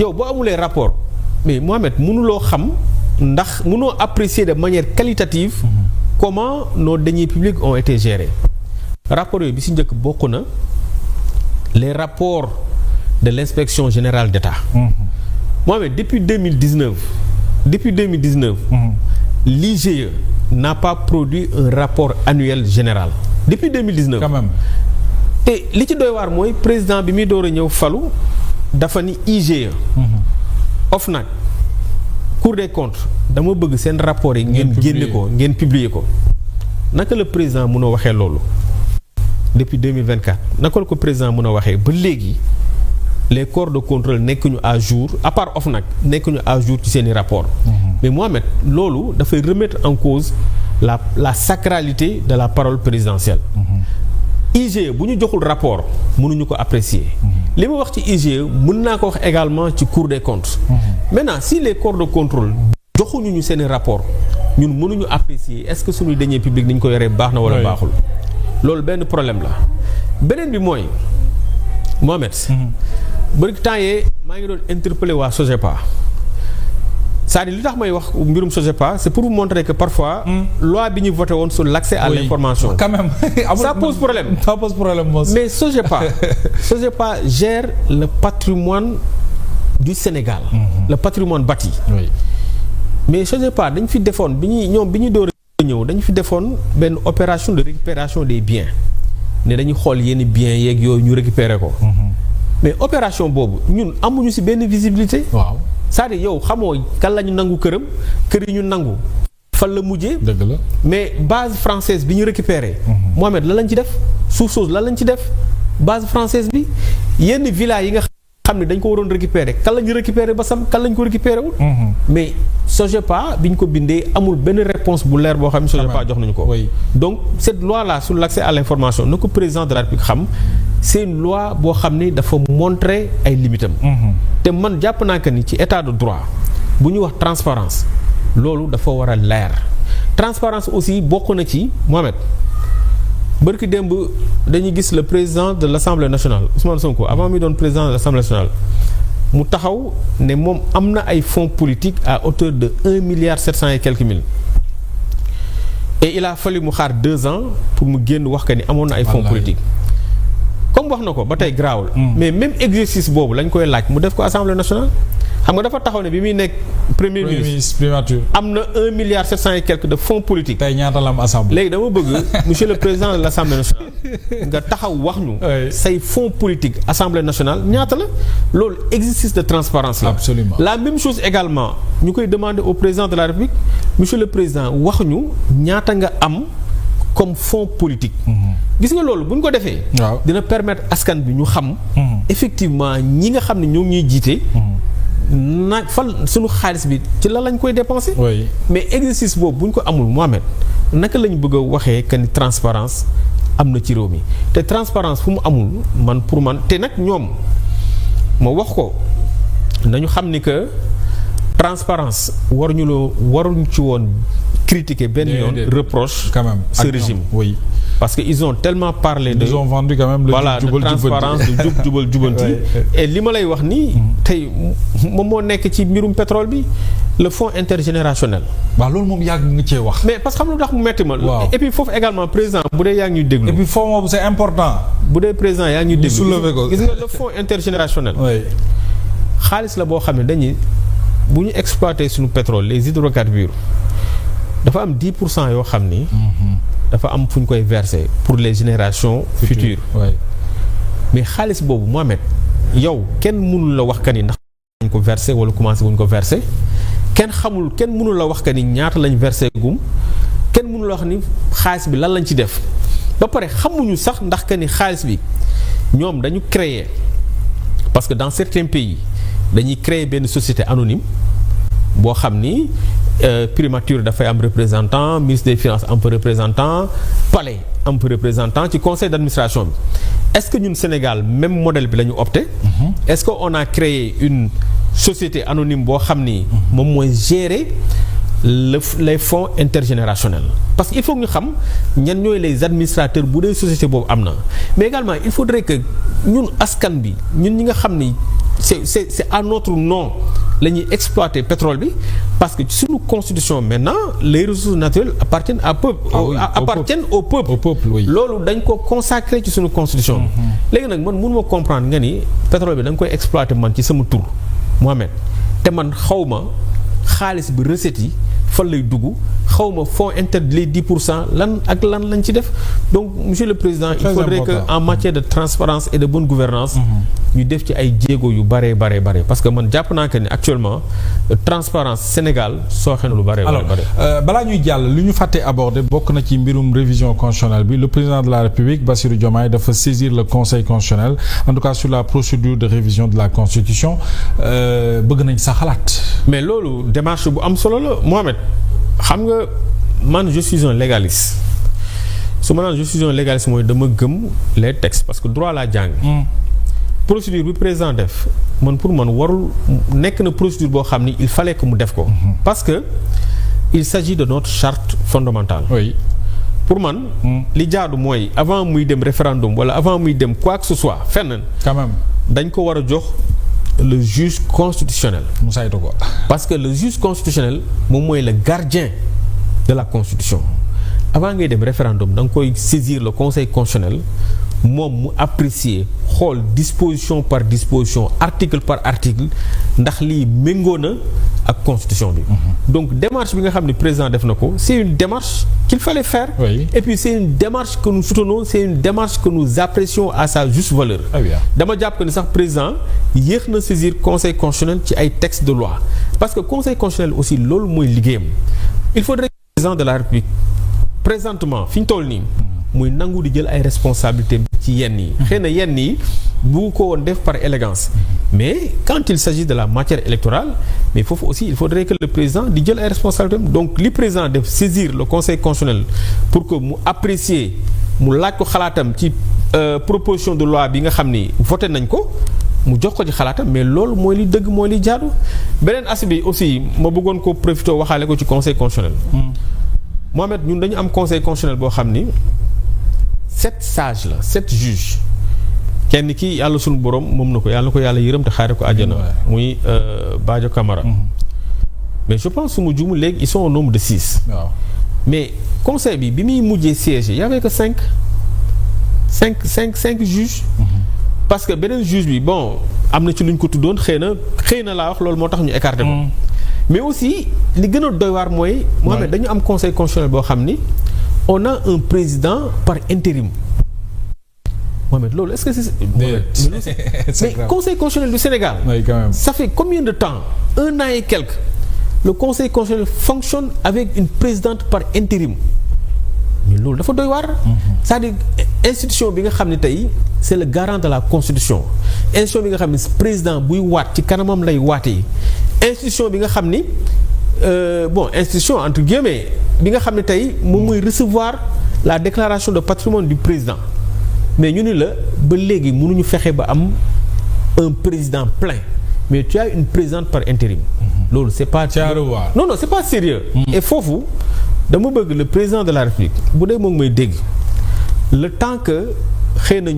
yow boo amulee rapport mais Mohamed mënuloo xam ndax mënoo apprécier de manière qualitative comment nos deniers publics ont été gérés. rapport yooyu bi si njëkk bokk na les rapports de l'inspection générale d'État. Mohamed depuis 2019 l'IGE n'a pas produit un rapport annuel général depuis 2019. quand même. te li ci doy waar mooy président bi muy door a ñëw falu dafa ni IGE. OFNAC Cour des comptes dama bëgg seen rapport yi ngeen génne ko ngeen publier ko naka la président mën a waxee loolu depuis 2024 naka la ko président mën a waxee ba léegi les corps de contrôle nekkuñu à jour à part OFNAC nekkuñu à jour ci seeni rapport mais Mohamed loolu dafay remettre en cause la sacralité de la parole présidentielle. IGE bu ñu joxul rapport mënuñu ko apprécier. li ma wax ci IGE mën naa ko wax également ci Cour des comptes. maintenant si les corps de contrôle joxuñu ñu seeni rapport ñun mënuñu apprécier est-ce que suñuy deniers publics ni ñu ko yoree baax na wala baaxul. loolu benn problème la beneen bi mooy Mohamed. bari temps yee maa ngi doon interpeller waa SOGEPA c'est-à-dire li tax may wax mbirum SOGEPA c'est pour vous montrer que parfois loi bi ñu voté woon sur l'accès à l'information quand même ça pose problème mais SOGEPA gère le patrimoine du Sénégal le patrimoine bâti mais SOGEPA dañ fi defoon bi ñuy door a ñëw dañ fi defoon benn opération de récupération des biens ne dañuy xool yenn biens yeeg yooyu ñu récupérer ko mais opération boobu ñun amuñu ci benn visibilité. waaw c'est-à-dire yow xamoo kan la ñu nangu këram kër yi ñu nangu fan la mujjee. dëgg la mais base française bi ñu récupéré. Mohamed lan lañ ci def suuf soosu lan lañ ci def base française bi yenn villa yi nga xam ne dañ ko waroon récupérer kan la ñu récupéré ba sam kan lañ ko récupéré wul. mais SOGEPA bi ñu ko bindee amul benn réponse bu leer boo xam ne SOGEPA jox nañu ko. donc cette loi là sur l'accès à l'information na ko président de la République xam. c'est une loi boo xam ne dafa montrer ay limitam te man jàpp naa que ni ci état de droit bu ñu wax transparence loolu dafa war a leer transparence aussi bokk na ci Mohamed bërki démb dañuy gis le président de l'Assemblée nationale Ousmane Sonko avant mi doon président de l'Assemblée nationale mu taxaw ne moom am na ay fonds politiques à hauteur de 1 milliard 700 et quelques mille et il a fallu mu xaar 2 ans pour mu génn wax que ni amoon na ay fonds politiques comme wax na ko ba tey garaawul mais même exercice boobu lañ koy laaj mu def ko Assemblée nationale xam nga dafa taxaw ne bi muy nekk premier ministre primature am na 1 milliard 700 et quelques de fonds politiques. tey ñaata la am assemblée. léegi dama bëgg monsieur le président de l'Assemblée nationale nga taxaw wax ñu. say fonds politiques Assemblée nationale ñaata la loolu exercice de transparence la. absolument la même chose également ñu koy demander au président de la République monsieur le président wax ñu ñaata nga am comme fonds politique. gis nga loolu bu ñu ko defee. dina permettre askan bi ñu xam. effectivement ñi nga xam ne ñoo ngi ñuy jiite. nag fan suñu xaalis bi ci lan lañ koy dépenser. mais exercice boobu bu ñu ko amul Mohamed naka lañ bëgg a waxee que ni transparence am na ci réew mi te transparence fu mu amul man pour man te nag ñoom ma wax ko nañu xam ni que transparence waruñu ci woon critiquer benn yoon reproche quand même ce régime. oui parce que ils ont tellement parlé de. ils ont vendu quand même de transparence de jub jubal jubanti. et li ma lay wax nii. tey moom moo nekk ci mbirum pétrole bi le fonds intergénérationnel. waaw loolu moom yàgg nga cee wax. mais parce que xam nga lu tax mu metti ma. et puis foofu également président bu dee yaa ngi ñuy déglu. et puis fonds boobu c'est important. bu dee président yaa ngi ñuy déglu soulever ko gis nga le fonds intergénérationnel. xaalis la boo xam ne dañuy bu ñu exploiter suñu pétrole les hydrocarbures dafa am 10% yoo xam ni. dafa am fu ñu koy verser pour les générations futures. mais xaalis boobu Mohamed yow kenn mënul la wax que ni ndax dañ ko verser wala commencé wuñ ko verser kenn mënul la wax que ni ñaata lañ verser gum kenn mënul la wax ni xaalis bi lan lañ ci def ba pare xamuñu sax ndax que ni xaalis bi ñoom dañu créer parce que dans certains pays dañuy créer benn société anonyme boo xam ni primature dafay am représentant ministre des finances am peu représentant palais am peu représentant ci conseil d'administration bi est-ce que ñun Sénégal même modèle bi la ñu opté est-ce que on a créé une société anonyme boo xam ni moom mooy gérer les fonds intergénérationnels parce que il faut ñu xam ñan ñooy les administrateurs bu dee société boobu am na mais également il faudrait que ñun askan bi ñun ñi nga xam ni c'est à notre nom la ñuy exploiter pétrole bi parce que suñu constitution maintenant les ressources naturelles appartiennent au peuple oui. loolu dañ ko consacrer ci suñu constitution léegi nag man mënuma comprendre nga ni pétrole bi da nga koy exploiter man ci sama tur Mohamed te man xawma xaalis bi recettes yi fan lay dugg xawma fonds interne les 10% lan ak lan lañ ci def donc monsieur le président il faudrait que en matière de transparence et de bonne gouvernance ñu def ci ay jéego yu bare parce que man jàpp naa que ni actuellement transparence Sénégal sooxe na lu bare. alors balaa ñuy jàll li ñu fàtte aborder bokk na ci mbirum révision constitutionnelle bi le président de la République Bassirou Diomaye dafa saisir le conseil constitutionnel en tout cas sur la procédure de révision de la constitution bëgg nañ sa xalaat. mais loolu démarche bu am solo la Mohamed xam nga man je suis un légaliste su ma naan je suis un légaliste mooy dama gëm les textes parce que droit laa jàng. procédure bi président def man pour man warul nekk na procédure boo xam ni il fallait que mu def ko. parce que il s'agit de notre charte fondamentale. oui pour man. li jaadu mooy avant muy dem référendum wala avant muy dem quoi que ce soit fenn. quand même dañ ko war a jox le juge constitutionnel. mu saytu ko. parce que le juge constitutionnel moom mooy le gardien de la constitution avant ngay dem référendum da nga koy saisir le conseil constitutionnel moom mu apprécier xool disposition par disposition article par article ndax lii méngoo na ak constitution bi. donc démarche bi nga xam ne président def na ko c'est une démarche qu'il fallait faire. Oui. et puis c'est une démarche que nous soutenons c'est une démarche que nous apprécions à sa juste valeur. Ah bien. dama jàpp que ni sax président yéex na saisir conseil constitutionnel ci ay textes de loi parce que conseil constitutionnel aussi loolu mooy liggéeyam il faudrait que le président de la République présentement fi ñu toll nii muy nangu di jël ay responsabilités ci yenn yi. xëy na yenn yi bu ko woon def par élégance mais quand il s'agit de la matière électorale mais foofu aussi il faudrait que le président di jël ay responsabilités donc li président def saisir le conseil constitutionnel pour que mu apprécier mu laaj ko xalaatam ci proposition de loi bi nga xam ni voté nañ ko mu jox ko ci xalaatam mais loolu mooy li dëgg mooy li jaadu beneen aspect bi aussi ma bëggoon ko profité waxaale ko ci conseil constitutionnel. Mohamed ñun dañu am conseil constitutionnel boo xam ni 7 sages la 7 juges kenn ki yàlla sunu borom moom na ko yàlla yërëm te xaare ko àjjana muy Badio Camara. mais je pense su ma juumul léegi ils sont au nombre de 6. waaw mais conseil bi muy mujjee siège y avait que 5 juges. parce que beneen juge bi bon am na ci lu ñu ko tuddoon xëy na laa wax loolu moo tax ñu écarté ko. mais aussi li gën a doy waar mooy. Mohamed dañu am conseil constitutionnel boo xam ni on a un président par intérim. Mohamed loolu est-ce que c'est. mais conseil constitutionnel du Sénégal. oui quand même. ça fait combien de temps 1 an et quelques le conseil constitutionnel fonctionne avec une présidente par intérim. mais loolu dafa doy waar. c'est-à-dire institution bi nga xam ne tey c'est le garant de la constitution institution bi nga xam ne président buy waat ci kanamam lay waatee institution bi nga xam ni institution entre guillemets bi nga xam ne tey moom mooy recevoir la déclaration de patrimoine du président mais ñu ni la ba léegi mënuñu fexe ba am un président plein mais tu as une présidente par intérim. loolu c'est pas. non c'est pas sérieux. et foofu. dama bëgg le président de la République bu dee moom mooy dégg le temps que xëy na